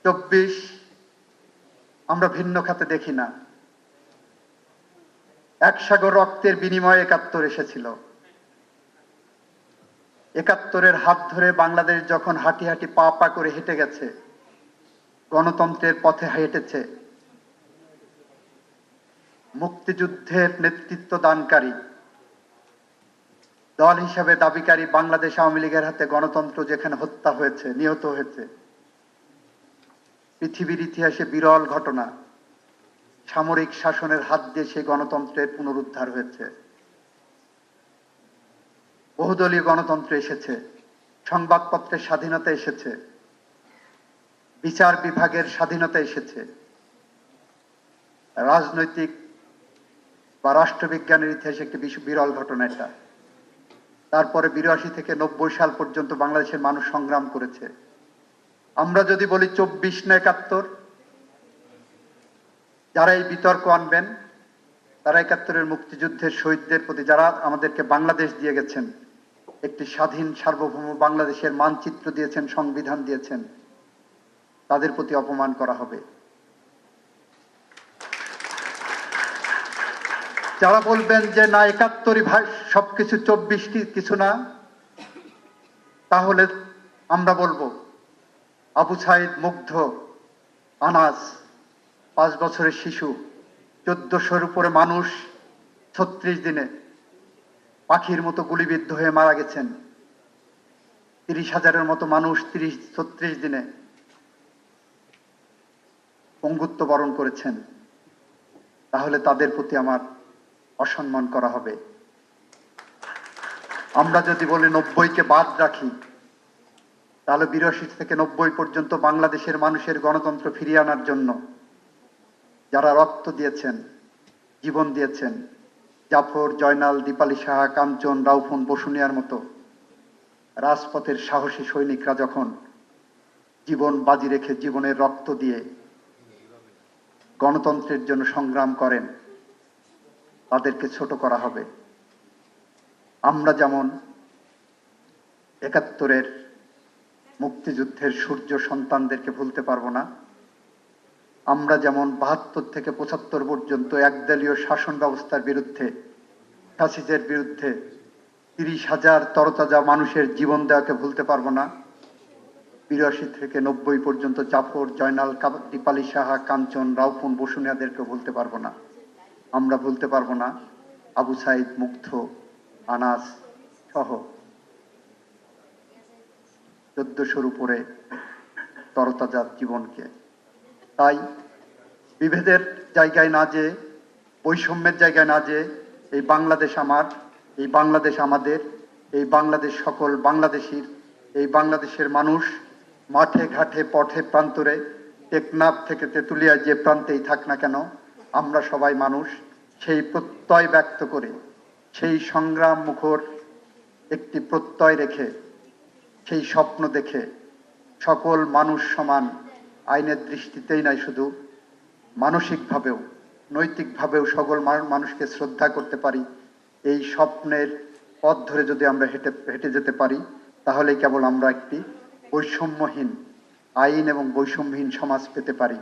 24 আমরা ভিন্ন খাতে দেখি না। এক সাগর রক্তের বিনিময়ে 71 এসেছিল। 71-এর হাত ধরে বাংলাদেশ যখন হাঁটি হাঁটি পা পা করে হেঁটে গেছে, গণতন্ত্রের পথে হেঁটেছে, মুক্তিযুদ্ধের নেতৃত্ব দানকারী দল হিসাবে দাবিকারী বাংলাদেশ আওয়ামী লীগের হাতে গণতন্ত্র যেখানে হত্যা হয়েছে, নিহত হয়েছে, পৃথিবীর ইতিহাসে বিরল ঘটনা। সামরিক শাসনের হাত দিয়ে সেই গণতন্ত্রের পুনরুদ্ধার হয়েছে। বহুদলীয় গণতন্ত্র এসেছে, সংবাদপত্রের স্বাধীনতা এসেছে, বিচার বিভাগের স্বাধীনতা এসেছে। রাজনৈতিক বা রাষ্ট্রবিজ্ঞানের ইতিহাসে একটি বিরল ঘটনা এটা। তারপরে 82 থেকে 90 সাল পর্যন্ত বাংলাদেশের মানুষ সংগ্রাম করেছে। আমরা যদি বলি 24 না 71, যারা এই বিতর্ক আনবেন তারা 71-এর মুক্তিযুদ্ধের শহীদদের প্রতি, যারা আমাদেরকে বাংলাদেশ দিয়ে গেছেন, একটি স্বাধীন সার্বভৌম বাংলাদেশের মানচিত্র দিয়েছেন, সংবিধান দিয়েছেন, তাদের প্রতি অপমান করা হবে। যারা বলবেন যে না 71-ই ভাই সবকিছু, 24 কিছু না, তাহলে আমরা বলবো আবু সাইদ, মুগ্ধ, আনাস, 5 বছরের শিশু, 1400-এর উপরে মানুষ 36 দিনে পাখির মতো গুলিবিদ্ধ হয়ে মারা গেছেন। 30,000-এর মতো মানুষ 36 দিনে পঙ্গুত্ব বরণ করেছেন। তাহলে তাদের প্রতি আমার অসম্মান করা হবে। আমরা যদি বলি 90-কে বাদ রাখি, তাহলে 82 থেকে 90 পর্যন্ত বাংলাদেশের মানুষের গণতন্ত্র ফিরিয়ে আনার জন্য যারা রক্ত দিয়েছেন, জীবন দিয়েছেন, জাফর, জয়নাল, দীপালি সাহা, কাঞ্চন, রাউফুন, বসুনিয়ার মতো রাজপথের সাহসী সৈনিকরা যখন জীবন বাজি রেখে, জীবনের রক্ত দিয়ে গণতন্ত্রের জন্য সংগ্রাম করেন, তাদেরকে ছোট করা হবে। আমরা যেমন 71-এর মুক্তিযুদ্ধের সূর্য সন্তানদেরকে ভুলতে পারবো না, আমরা যেমন 72 থেকে 75 পর্যন্ত একদলীয় শাসন ব্যবস্থার বিরুদ্ধে, ফ্যাসিস্টের বিরুদ্ধে 30,000 তরতাজা মানুষের জীবন দেওয়াকে ভুলতে পারবো না, 82 থেকে 90 পর্যন্ত জাফর, জয়নাল, দীপালি সাহা, কাঞ্চন, রাউফুন, বসুনিয়াদেরকে ভুলতে পারবো না। আমরা ভুলতে পারবো না আবু সাইদ, মুগ্ধ, আনাস সহ 1400-র উপরে তরতাজা জীবনকে। তাই বিভেদের জায়গায় না যে, বৈষম্যের জায়গায় না যে, এই বাংলাদেশ আমার, এই বাংলাদেশ আমাদের, এই বাংলাদেশ সকল বাংলাদেশীর, এই বাংলাদেশের মানুষ মাঠে ঘাটে পথে প্রান্তরে, টেকনাফ থেকে তেঁতুলিয়া যে প্রান্তেই থাক না কেন, আমরা সবাই মানুষ। সেই প্রত্যয় ব্যক্ত করে, সেই সংগ্রাম মুখর একটি প্রত্যয় রেখে, সেই স্বপ্ন দেখে সকল মানুষ সমান, আইনের দৃষ্টিতেই নাই, শুধু মানসিকভাবেও, নৈতিকভাবেও সকল মানুষকে শ্রদ্ধা করতে পারি, এই স্বপ্নের পথ ধরে যদি আমরা হেঁটে যেতে পারি, তাহলে কেবল আমরা একটি বৈষম্যহীন আইন এবং বৈষম্যহীন সমাজ পেতে পারি।